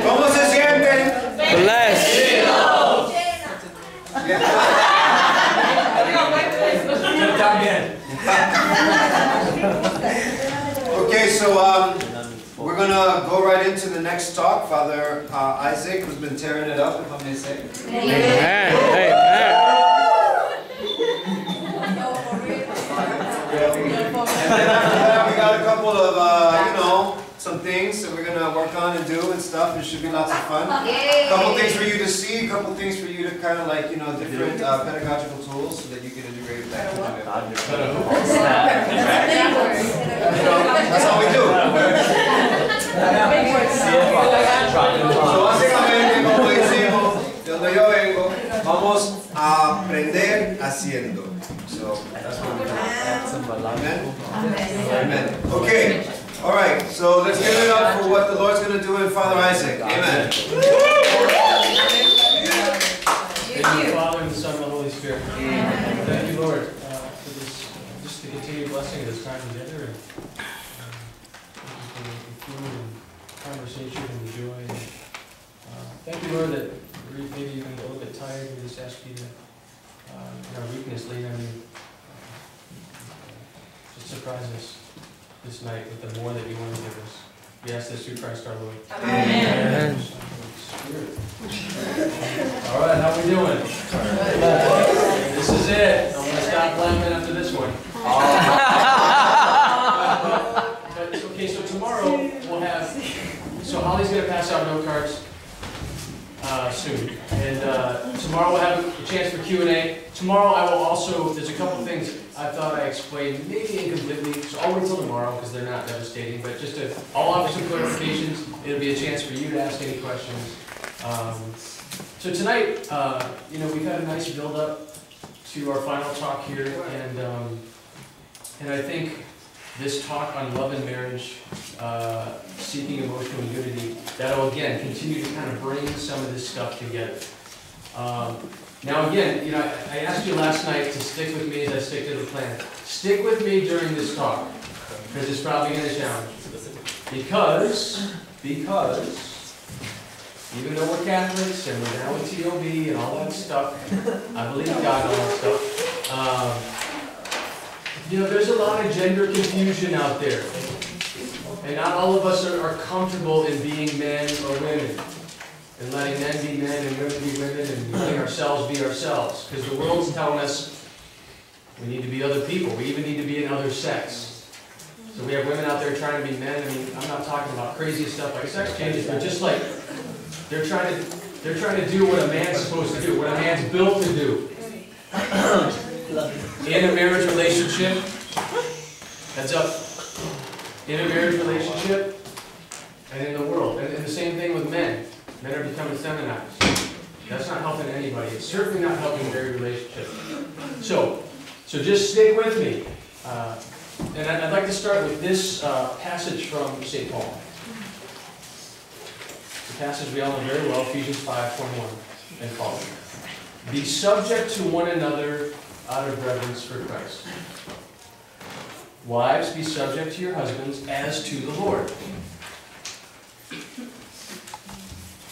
¿Cómo se sienten? Blessed. Okay, so we're going to go right into the next talk. Father Isaac has been tearing it up, if I may say. Amen. Amen. And then after that, we got a couple of, you know, some things that we're going to work on and do and stuff. It should be lots of fun. A couple things for you to see, a couple things for you to kind of like, you know, different pedagogical tools so that you can integrate that. That's how we do. So básicamente, como decimos, de donde yo vengo, vamos a aprender haciendo. So that's what we do. Amen? Amen. Okay. All right. So let's give it up for what the Lord's going to do in Father Isaac. Amen. Thank you, Father, and the Son, and the Holy Spirit. Thank you, Lord, for this, just the continued blessing of this time together, and for the food and conversation and the joy. Thank you, Lord, that maybe you've been a little bit tired. We just ask you to, in our weakness, lean on you. Just surprise us this night with the more that you want to give us. We ask this through Christ our Lord. Amen. All right, how we doing? This is it. I'm going to stop laughing after this one. But, okay, so tomorrow we'll have, so Holly's going to pass out note cards soon. And tomorrow we'll have a chance for Q&A. Tomorrow I will also, there's a couple things I thought I explained, maybe incompletely, so I'll wait till tomorrow because they're not devastating, but just to, I'll offer some clarifications. It'll be a chance for you to ask any questions. So tonight, you know, we've had a nice build-up to our final talk here, and I think this talk on love and marriage, seeking emotional unity, that'll again continue to kind of bring some of this stuff together. Now again, you know, I asked you last night to stick with me as I stick to the plan. Stick with me during this talk, because it's probably going to challenge you. Because even though we're Catholics and we're now with TOB and all that stuff, I believe in God and all that stuff, you know, there's a lot of gender confusion out there. And not all of us are comfortable in being men or women. And letting men be men and women be women and letting ourselves be ourselves. Because the world's telling us we need to be other people. We even need to be another sex. So we have women out there trying to be men. I mean, I'm not talking about crazy stuff like sex changes, but just like they're trying to do what a man's supposed to do, what a man's built to do. In a marriage relationship, heads up, in a marriage relationship and in the world. And the same thing with men. Men are becoming feminized. That's not helping anybody. It's certainly not helping married relationships. So just stick with me. And I'd like to start with this passage from St. Paul. The passage we all know very well, Ephesians 5:21 and following. Be subject to one another out of reverence for Christ. Wives, be subject to your husbands as to the Lord.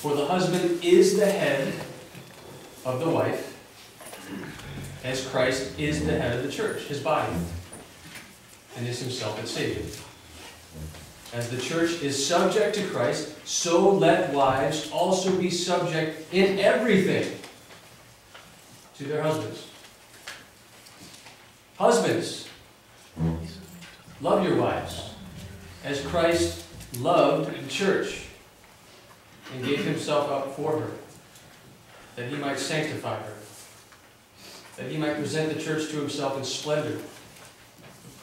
For the husband is the head of the wife, as Christ is the head of the church, his body, and is himself its Savior. As the church is subject to Christ, so let wives also be subject in everything to their husbands. Husbands, love your wives, as Christ loved the church and gave himself up for her, that he might sanctify her, that he might present the church to himself in splendor,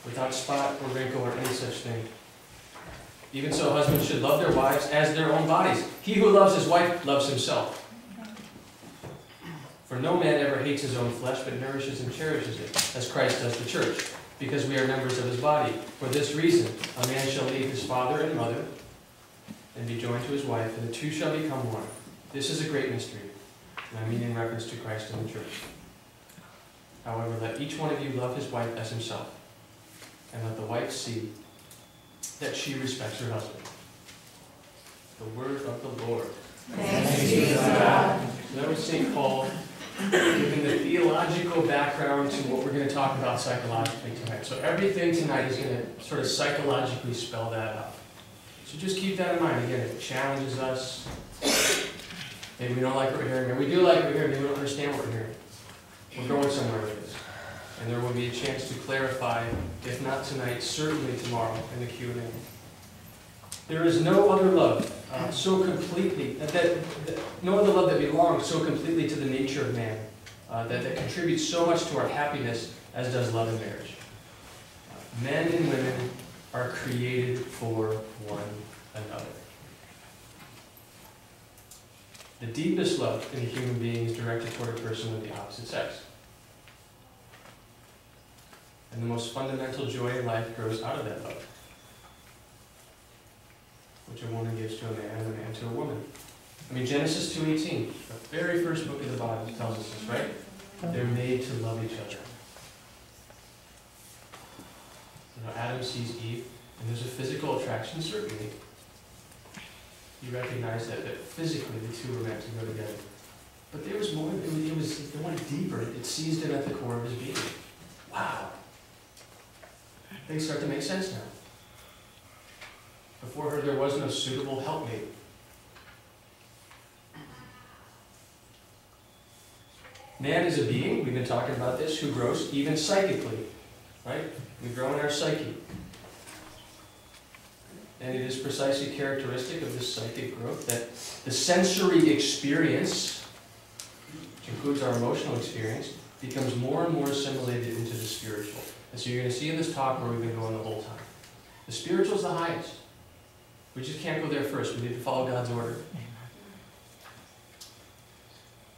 without spot or wrinkle or any such thing. Even so, husbands should love their wives as their own bodies. He who loves his wife loves himself. For no man ever hates his own flesh, but nourishes and cherishes it, as Christ does the church, because we are members of his body. For this reason, a man shall leave his father and mother, and be joined to his wife, and the two shall become one. This is a great mystery, and I mean in reference to Christ and the church. However, let each one of you love his wife as himself, and let the wife see that she respects her husband. The word of the Lord. Thanks be to God. So that was St. Paul giving the theological background to what we're going to talk about psychologically tonight. So everything tonight is going to sort of psychologically spell that out. So just keep that in mind. Again, it challenges us. Maybe we don't like what we're hearing, or we do like what we're hearing, maybe we don't understand what we're hearing. We're going somewhere with this. And there will be a chance to clarify, if not tonight, certainly tomorrow in the Q&A. There is no other love so completely, no other love that belongs so completely to the nature of man, that contributes so much to our happiness as does love in marriage. Men and women are created for one another. The deepest love in a human being is directed toward a person of the opposite sex. And the most fundamental joy in life grows out of that love, which a woman gives to a man and a man to a woman. I mean, Genesis 2:18, the very first book of the Bible, tells us this, right? They're made to love each other. You know, Adam sees Eve, and there's a physical attraction, certainly. You recognize that physically the two were meant to go together. But there was more, it went deeper. It seized him at the core of his being. Wow. Things start to make sense now. Before her, there was no suitable helpmate. Man is a being, we've been talking about this, who grows even psychically, right? We grow in our psyche. And it is precisely characteristic of this psychic growth that the sensory experience, which includes our emotional experience, becomes more and more assimilated into the spiritual. And so you're going to see in this talk where we've been going the whole time. The spiritual is the highest. We just can't go there first. We need to follow God's order.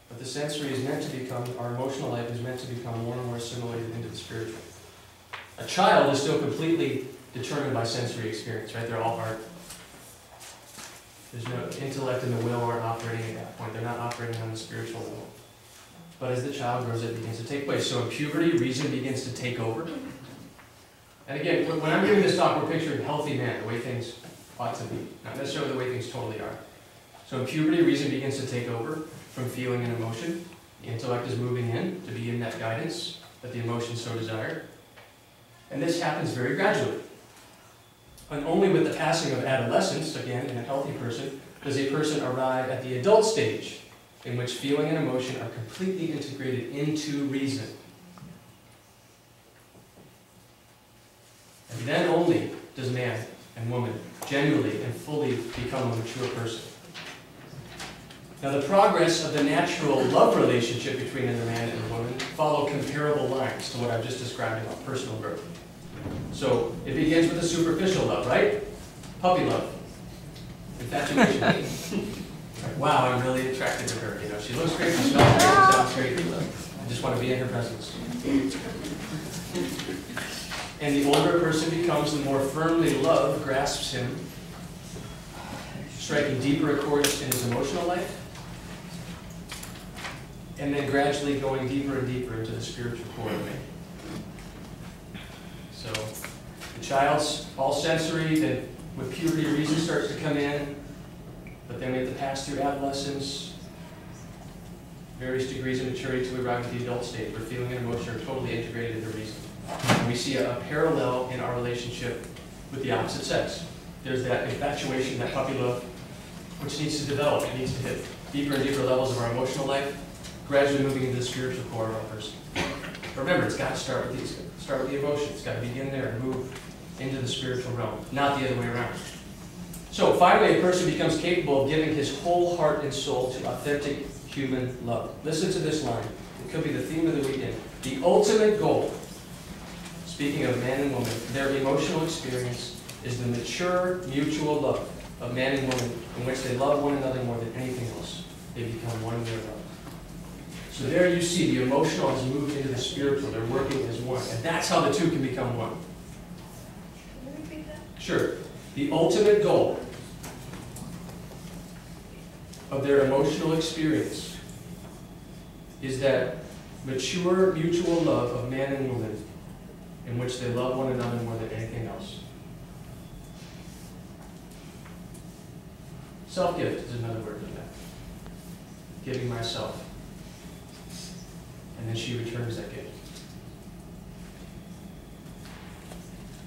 But the sensory is meant to become, our emotional life is meant to become more and more assimilated into the spiritual. A child is still completely determined by sensory experience, right? They're all heart. There's no intellect and the will aren't operating at that point. They're not operating on the spiritual level. But as the child grows, it begins to take place. So in puberty, reason begins to take over. And again, when I'm giving this talk, we're picturing healthy man, the way things ought to be. Not necessarily the way things totally are. So in puberty, reason begins to take over from feeling and emotion. The intellect is moving in to be in that guidance that the emotions so desire. And this happens very gradually. And only with the passing of adolescence, again, in a healthy person, does a person arrive at the adult stage, in which feeling and emotion are completely integrated into reason. And then only does man and woman genuinely and fully become a mature person. Now the progress of the natural love relationship between a man and a woman follow comparable lines to what I've just described about personal growth. So it begins with a superficial love, right? Puppy love. Infatuation. Like, wow, I'm really attracted to her. You know, she looks great, she smells great, she sounds great. I just want to be in her presence. And the older a person becomes, the more firmly love grasps him, striking deeper accords in his emotional life, and then gradually going deeper and deeper into the spiritual core of man. So the child's all sensory, then with puberty reason starts to come in, but then we have to pass through adolescence, various degrees of maturity to arrive at the adult stage where feeling and emotion are totally integrated into reason. And we see a parallel in our relationship with the opposite sex. There's that infatuation, that puppy love, which needs to develop. It needs to hit deeper and deeper levels of our emotional life, gradually moving into the spiritual core of our person. But remember, it's got to start with the emotion. It's got to begin there and move into the spiritual realm, not the other way around. So finally, a person becomes capable of giving his whole heart and soul to authentic human love. Listen to this line. It could be the theme of the weekend. The ultimate goal, speaking of man and woman, their emotional experience is the mature mutual love of man and woman in which they love one another more than anything else. They become one in their love. So there you see the emotional has moved into the spiritual. They're working as one. And that's how the two can become one. Can you repeat that? Sure. The ultimate goal of their emotional experience is that mature mutual love of man and woman in which they love one another more than anything else. Self-gift is another word for that. Giving myself. And then she returns that gift.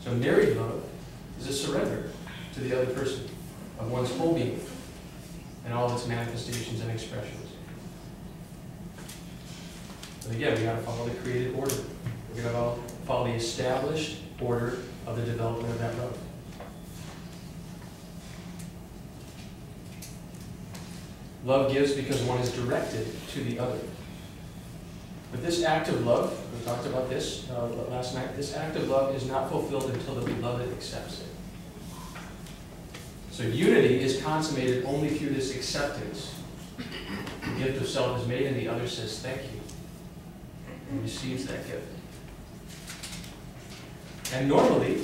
So married love is a surrender to the other person of one's whole being and all of its manifestations and expressions. But again, we got to follow the created order. We're going to follow the established order of the development of that love. Love gives because one is directed to the other. But this act of love, we talked about this last night, this act of love is not fulfilled until the beloved accepts it. So unity is consummated only through this acceptance. The gift of self is made and the other says thank you and receives that gift. And normally,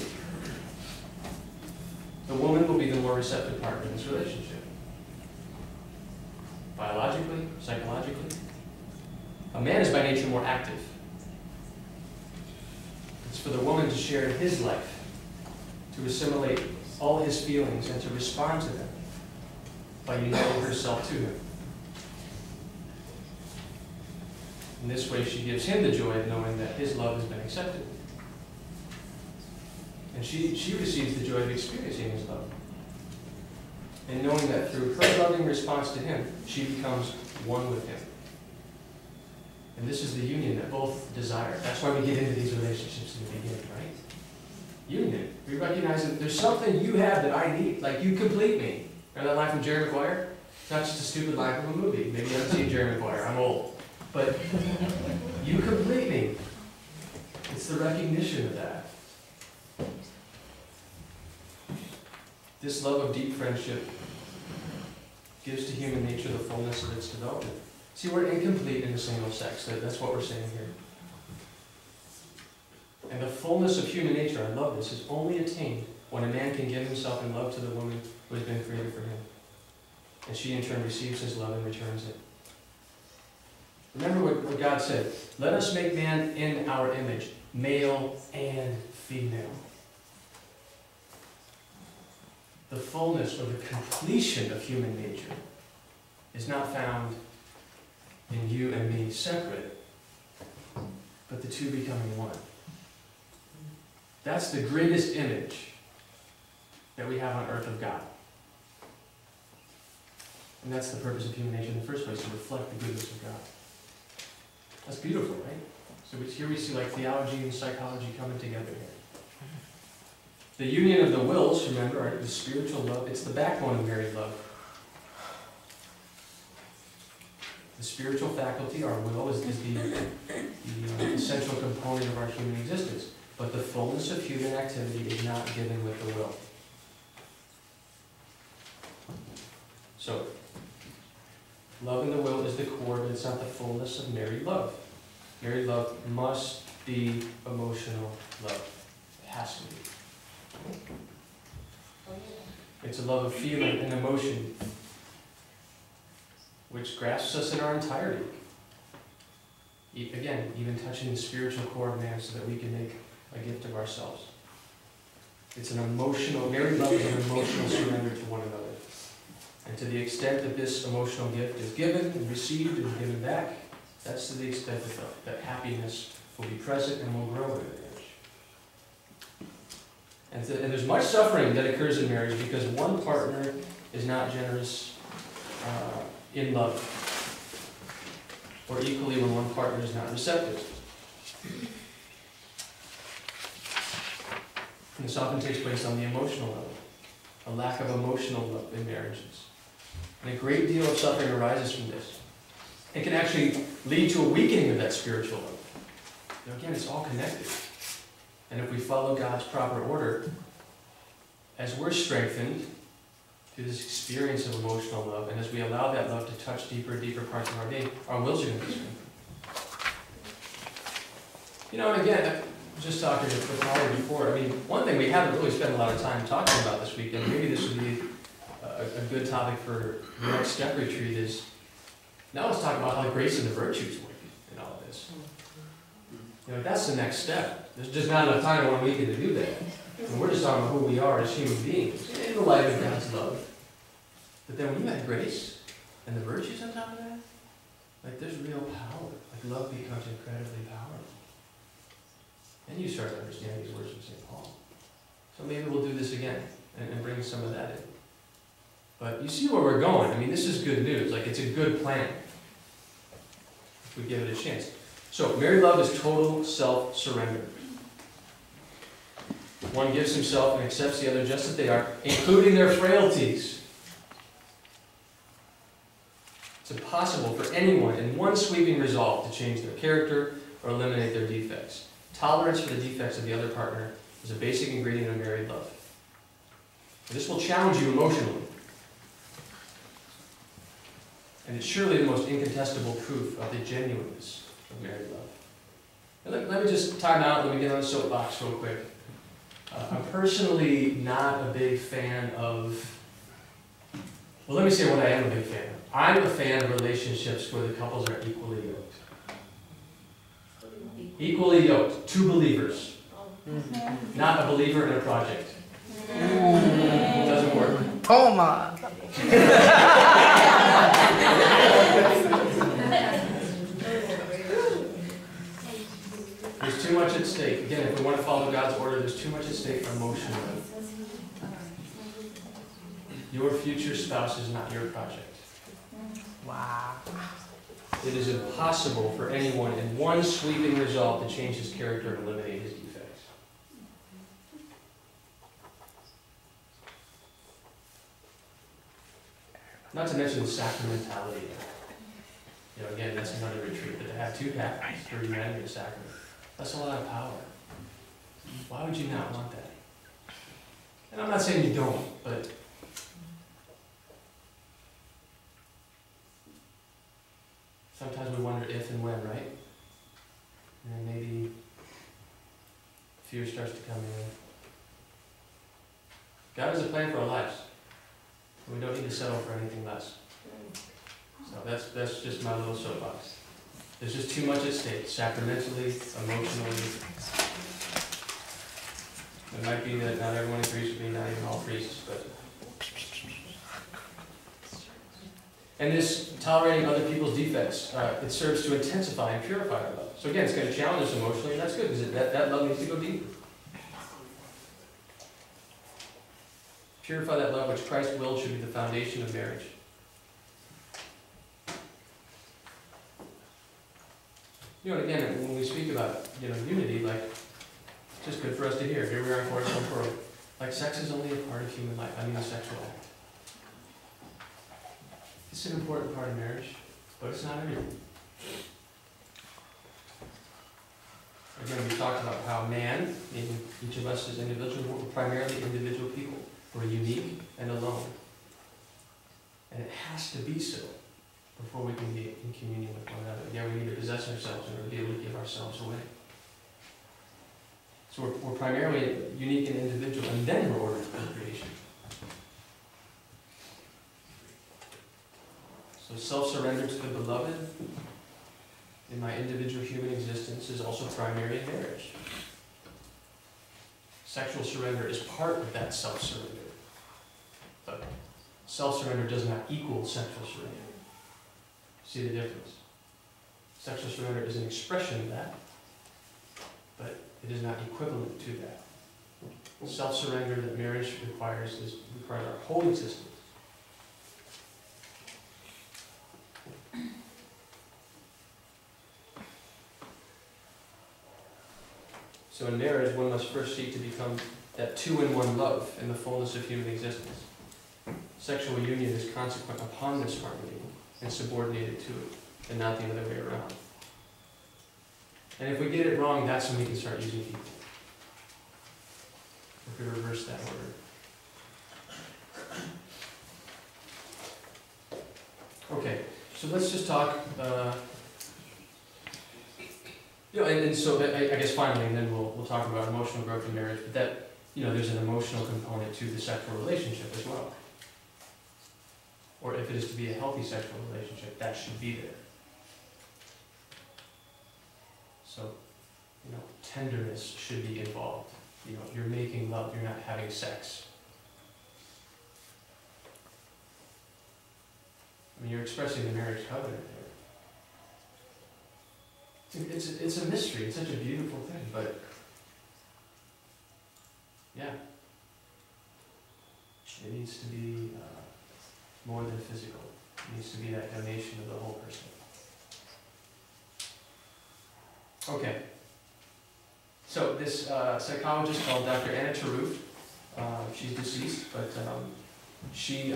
the woman will be the more receptive partner in this relationship. Biologically, psychologically. A man is by nature more active. It's for the woman to share his life, to assimilate all his feelings and to respond to them by uniting herself to him. In this way, she gives him the joy of knowing that his love has been accepted. And she receives the joy of experiencing his love. And knowing that through her loving response to him, she becomes one with him. And this is the union that both desire. That's why we get into these relationships in the beginning, right? Union. We recognize that there's something you have that I need. Like, you complete me. Remember that line from Jerry Maguire? It's not just a stupid line from a movie. Maybe you haven't seen Jerry Maguire. I'm old. But you complete me. It's the recognition of that. This love of deep friendship gives to human nature the fullness of its development. See, we're incomplete in the single sex. That's what we're saying here. And the fullness of human nature, I love this, is only attained when a man can give himself in love to the woman who has been created for him. And she in turn receives his love and returns it. Remember what God said. Let us make man in our image, male and female. The fullness or the completion of human nature is not found in you and me separate, but the two becoming one. That's the greatest image that we have on earth of God. And that's the purpose of human nature in the first place, to reflect the goodness of God. That's beautiful, right? So here we see like theology and psychology coming together here. The union of the wills, remember, are the spiritual love. It's the backbone of married love. The spiritual faculty, our will, is the essential component of our human existence. But the fullness of human activity is not given with the will. So, love in the will is the core, but it's not the fullness of married love. Married love must be emotional love. It has to be. It's a love of feeling and emotion which grasps us in our entirety. Again, even touching the spiritual core of man so that we can make a gift of ourselves. It's an emotional, married love is an emotional surrender to one another. And to the extent that this emotional gift is given and received and given back, that's to the extent that happiness will be present and will grow in it. And there's much suffering that occurs in marriage because one partner is not generous in love, or equally when one partner is not receptive. And this often takes place on the emotional level, a lack of emotional love in marriages. And a great deal of suffering arises from this. It can actually lead to a weakening of that spiritual love. Now again, it's all connected. And if we follow God's proper order, as we're strengthened through this experience of emotional love, and as we allow that love to touch deeper and deeper parts of our being, our wills are going to be strengthened. You know, and again, just talking with Holly before, I mean, one thing we haven't really spent a lot of time talking about this week, and maybe this would be a good topic for the next step retreat, is now let's talk about how the grace and the virtues work in all of this. You know, that's the next step. There's just not enough time in 1 weekend to do that. And we're just talking about who we are as human beings in the light of God's love. But then when you add grace and the virtues on top of that, like there's real power. Like love becomes incredibly powerful. And you start to understand these words from St. Paul. So maybe we'll do this again and bring some of that in. But you see where we're going. I mean, this is good news. Like it's a good plan if we give it a chance. So married love is total self-surrender. One gives himself and accepts the other just as they are, including their frailties. It's impossible for anyone in one sweeping resolve to change their character or eliminate their defects. Tolerance for the defects of the other partner is a basic ingredient of married love. This will challenge you emotionally. And it's surely the most incontestable proof of the genuineness of married love. And let me just time out, let me get on the soapbox real quick. I'm personally not a big fan of, well, let me say what I am a big fan of. I'm a fan of relationships where the couples are equally yoked. Equally yoked, two believers. Not a believer in a project. It doesn't work. Toma. There's too much at stake. Again, if we want to follow God's order, there's too much at stake emotionally. Your future spouse is not your project. Wow. It is impossible for anyone in one sweeping resolve to change his character and eliminate his defects. Not to mention the sacramentality. You know, again, that's another retreat, but to have two Catholics for united in the sacrament, that's a lot of power. Why would you not want that? And I'm not saying you don't, but sometimes we wonder if and when, right? And then maybe fear starts to come in. God has a plan for our lives. And we don't need to settle for anything less. So that's just my little soapbox. There's just too much at stake, sacramentally, emotionally. It might be that not everyone agrees with me, not even all priests, but. And this tolerating other people's defects, it serves to intensify and purify our love. So again, it's going to challenge us emotionally, and that's good, because that love needs to go deeper. Purify that love which Christ willed should be the foundation of marriage. You know, and again, when we speak about, unity, like, it's just good for us to hear. Here we are in Corazón Puro. Like, sex is only a part of human life. I mean, the sexual act. It's an important part of marriage, but it's not everything. Again, we talked about how man, meaning each of us as individuals, we're primarily individual people. We're unique and alone. And it has to be so before we can be in communion with one another. Yeah, we need to possess ourselves in order to be able to give ourselves away. So we're primarily unique and individual, and then we're ordered to procreation. So self-surrender to the beloved in my individual human existence is also primary in marriage. Sexual surrender is part of that self-surrender. But self-surrender does not equal sexual surrender. See the difference? Sexual surrender is an expression of that, but it is not equivalent to that. Self-surrender that marriage requires our whole existence. So in marriage, one must first seek to become that two-in-one love in the fullness of human existence. Sexual union is consequent upon this harmony and subordinated to it, and not the other way around. And if we get it wrong, that's when we can start using people. If we reverse that order. Okay, so let's just talk, and so I guess finally, and then we'll talk about emotional growth in marriage, but that, there's an emotional component to the sexual relationship as well. Or if it is to be a healthy sexual relationship, that should be there. So, tenderness should be involved. You're making love, you're not having sex. I mean, you're expressing the marriage covenant there. It's a mystery. It's such a beautiful thing, but yeah, it needs to be more than physical. It needs to be that donation of the whole person. Okay. So this psychologist called Dr. Anna Taruf, she's deceased, but she,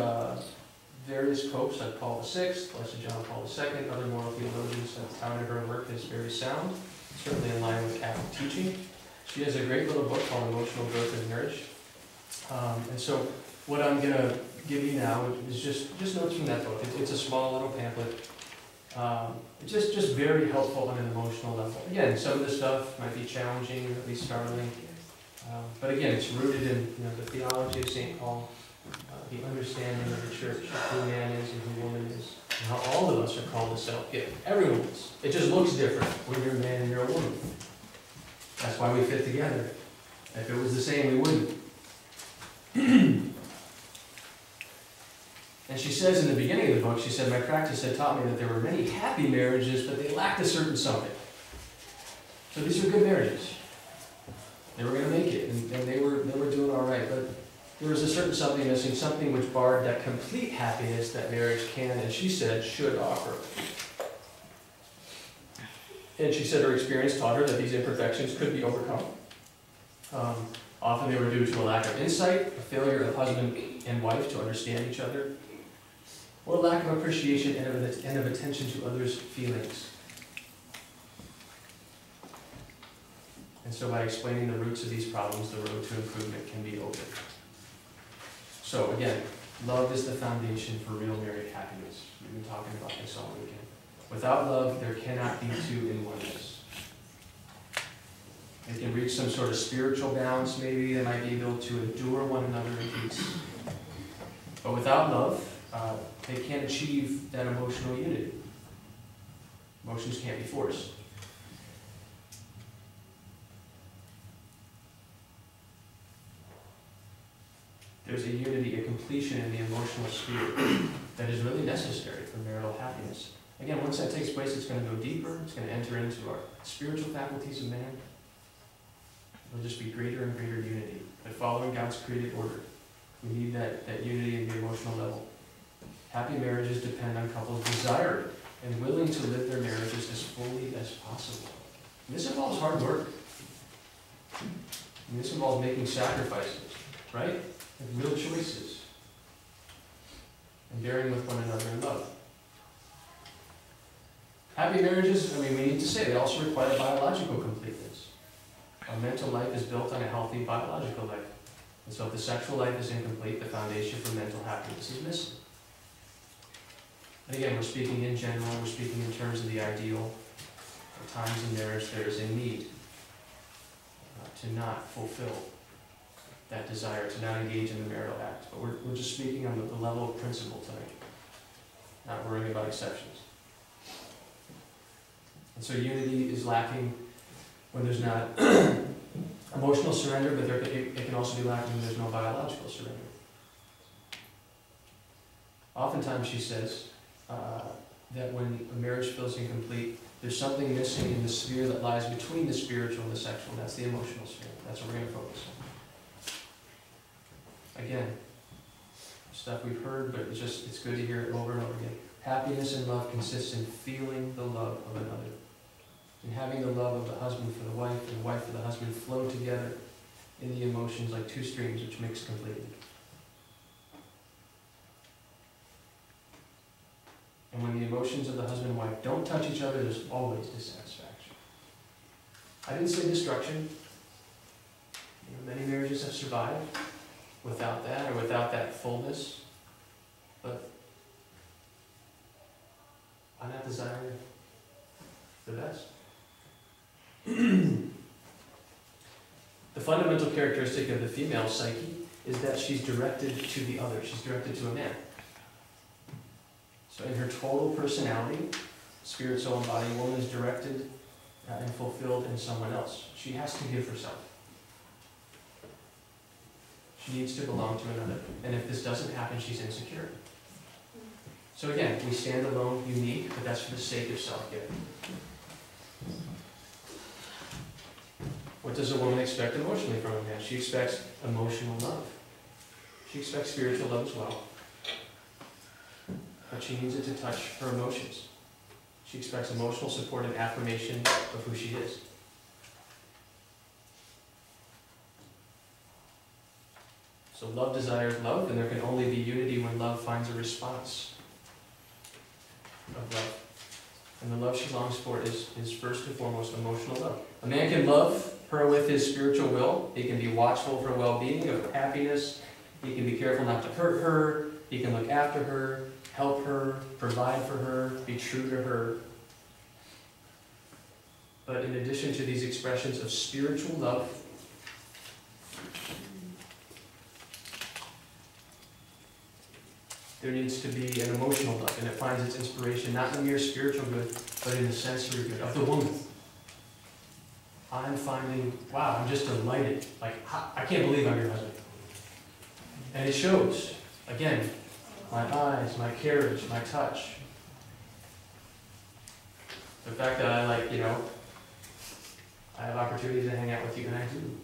various popes like Paul VI, Blessed John Paul II, other moral theologians have touted her work as very sound, certainly in line with Catholic teaching. She has a great little book called Emotional Growth in Marriage. And so what I'm going to give you now is just notes from that book. It's a small little pamphlet. It's just very helpful on an emotional level. Again, some of the stuff might be challenging, or at least startling. But again, it's rooted in the theology of St. Paul, the understanding of the church, who man is and who woman is, and how all of us are called to self-give. Everyone is. It just looks different when you're a man and you're a woman. That's why we fit together. If it was the same, we wouldn't. And she says in the beginning of the book, she said, my practice had taught me that there were many happy marriages, but they lacked a certain something. So these were good marriages. They were going to make it, and they were doing all right, but there was a certain something missing, something which barred that complete happiness that marriage can, and she said, should offer. And she said her experience taught her that these imperfections could be overcome. Often they were due to a lack of insight, a failure of husband and wife to understand each other, or lack of appreciation and of attention to others' feelings. And so by explaining the roots of these problems, the road to improvement can be opened. So again, love is the foundation for real married happiness. We've been talking about this all weekend. Without love, there cannot be two in oneness. They can reach some sort of spiritual balance, maybe. They might be able to endure one another in peace. But without love, they can't achieve that emotional unity. Emotions can't be forced. There's a unity, a completion in the emotional sphere that is really necessary for marital happiness. Again, once that takes place, it's going to go deeper. It's going to enter into our spiritual faculties of man. It'll just be greater and greater unity. But following God's created order, we need that unity at the emotional level. Happy marriages depend on couples desiring and willing to live their marriages as fully as possible. And this involves hard work. And this involves making sacrifices, right? And real choices. And bearing with one another in love. Happy marriages, we need to say, they also require biological completeness. Our mental life is built on a healthy biological life. And so if the sexual life is incomplete, the foundation for mental happiness is missing. And again, we're speaking in general, we're speaking in terms of the ideal. At times in marriage, there is a need to not fulfill that desire, to not engage in the marital act. But we're just speaking on the level of principle tonight, not worrying about exceptions. And so unity is lacking when there's not emotional surrender, but it can also be lacking when there's no biological surrender. Oftentimes, she says, that when a marriage feels incomplete, there's something missing in the sphere that lies between the spiritual and the sexual. That's the emotional sphere. That's what we're going to focus on. Again, stuff we've heard, but it's good to hear it over and over again. Happiness and love consists in feeling the love of another. And having the love of the husband for the wife and the wife for the husband flow together in the emotions like two streams which mix completely. And when the emotions of the husband and wife don't touch each other, there's always dissatisfaction. I didn't say destruction. Many marriages have survived without that or without that fullness. But I'm not desiring the best. The fundamental characteristic of the female psyche is that she's directed to the other. She's directed to a man. So in her total personality, spirit, soul, and body, woman is directed and fulfilled in someone else. She has to give herself. She needs to belong to another. And if this doesn't happen, she's insecure. So again, we stand alone, unique, but that's for the sake of self-giving. What does a woman expect emotionally from a man? She expects emotional love. She expects spiritual love as well. But she needs it to touch her emotions. She expects emotional support and affirmation of who she is. So love desires love, and there can only be unity when love finds a response of love. And the love she longs for is first and foremost emotional love. A man can love her with his spiritual will. He can be watchful of her well-being, of her happiness. He can be careful not to hurt her. He can look after her, help her, provide for her, be true to her. But in addition to these expressions of spiritual love, there needs to be an emotional love, and it finds its inspiration not in the mere spiritual good, but in the sensory good of the woman. I'm finding, wow, I'm just delighted. Like, I can't believe I'm your husband. And it shows. Again, my eyes, my carriage, my touch. The fact that I I have opportunities to hang out with you, and I do.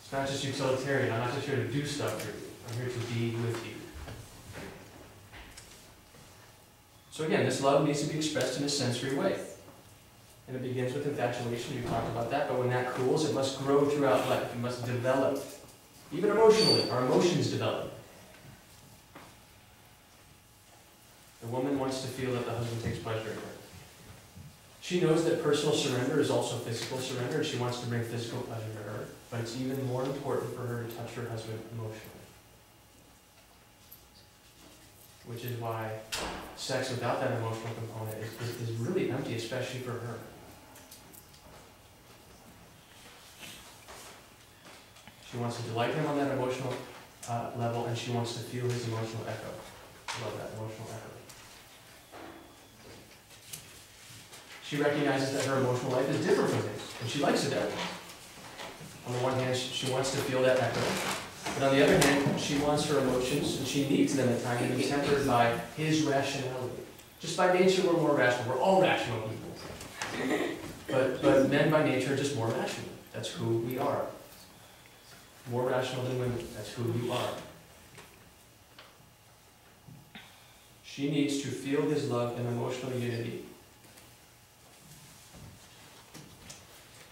It's not just utilitarian. I'm not just here to do stuff for you. I'm here to be with you. So again, this love needs to be expressed in a sensory way. And it begins with infatuation. We talked about that. But when that cools, it must grow throughout life. It must develop. Even emotionally, our emotions develop. The woman wants to feel that the husband takes pleasure in her. She knows that personal surrender is also physical surrender, and she wants to bring physical pleasure to her. But it's even more important for her to touch her husband emotionally. Which is why sex without that emotional component is really empty, especially for her. She wants to delight him on that emotional level, and she wants to feel his emotional echo. I love that emotional echo. She recognizes that her emotional life is different from his, and she likes it that way. On the one hand, she wants to feel that echo. But on the other hand, she wants her emotions, and she needs them at times to be tempered by his rationality. Just by nature, we're more rational. We're all rational people. But men by nature are just more rational. That's who we are. More rational than women. That's who you are. She needs to feel his love and emotional unity.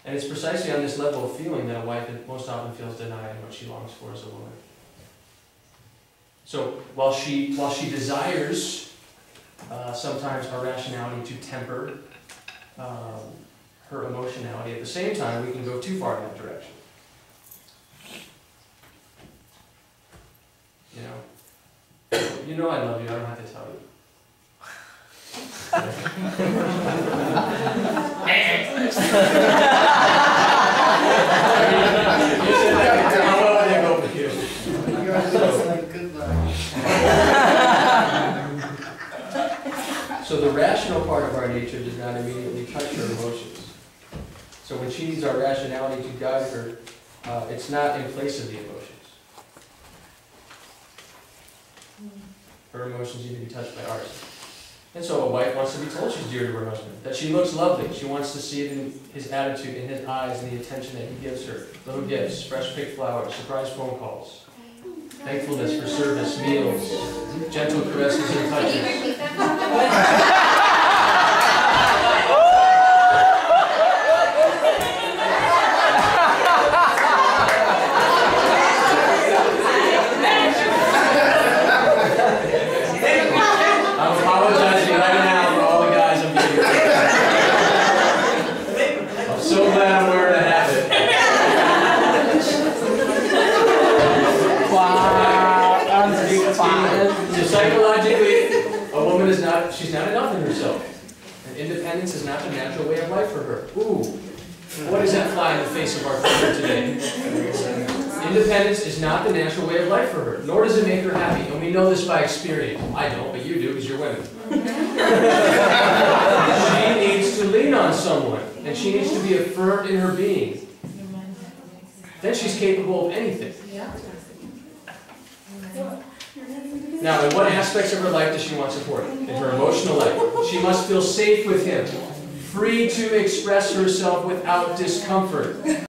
And it's precisely on this level of feeling that a wife most often feels denied in what she longs for as a woman. So while she desires sometimes our rationality to temper her emotionality, at the same time we can go too far in that direction. You know I love you, I don't have to tell you. So the rational part of our nature does not immediately touch her emotions. So when she needs our rationality to guide her, it's not in place of the emotions. Her emotions need to be touched by ours. And so a wife wants to be told she's dear to her husband, that she looks lovely. She wants to see it in his attitude, in his eyes, and the attention that he gives her. Little gifts, fresh picked flowers, surprise phone calls, thankfulness for service, meals, gentle caresses and touches. She's not enough in herself. And independence is not the natural way of life for her. Ooh, what does that fly in the face of our culture today? Independence is not the natural way of life for her, nor does it make her happy. And we know this by experience. I don't, but you do because you're women. She needs to lean on someone, and she needs to be affirmed in her being. Then she's capable of anything. Now, in what aspects of her life does she want support? In her emotional life. She must feel safe with him, free to express herself without discomfort.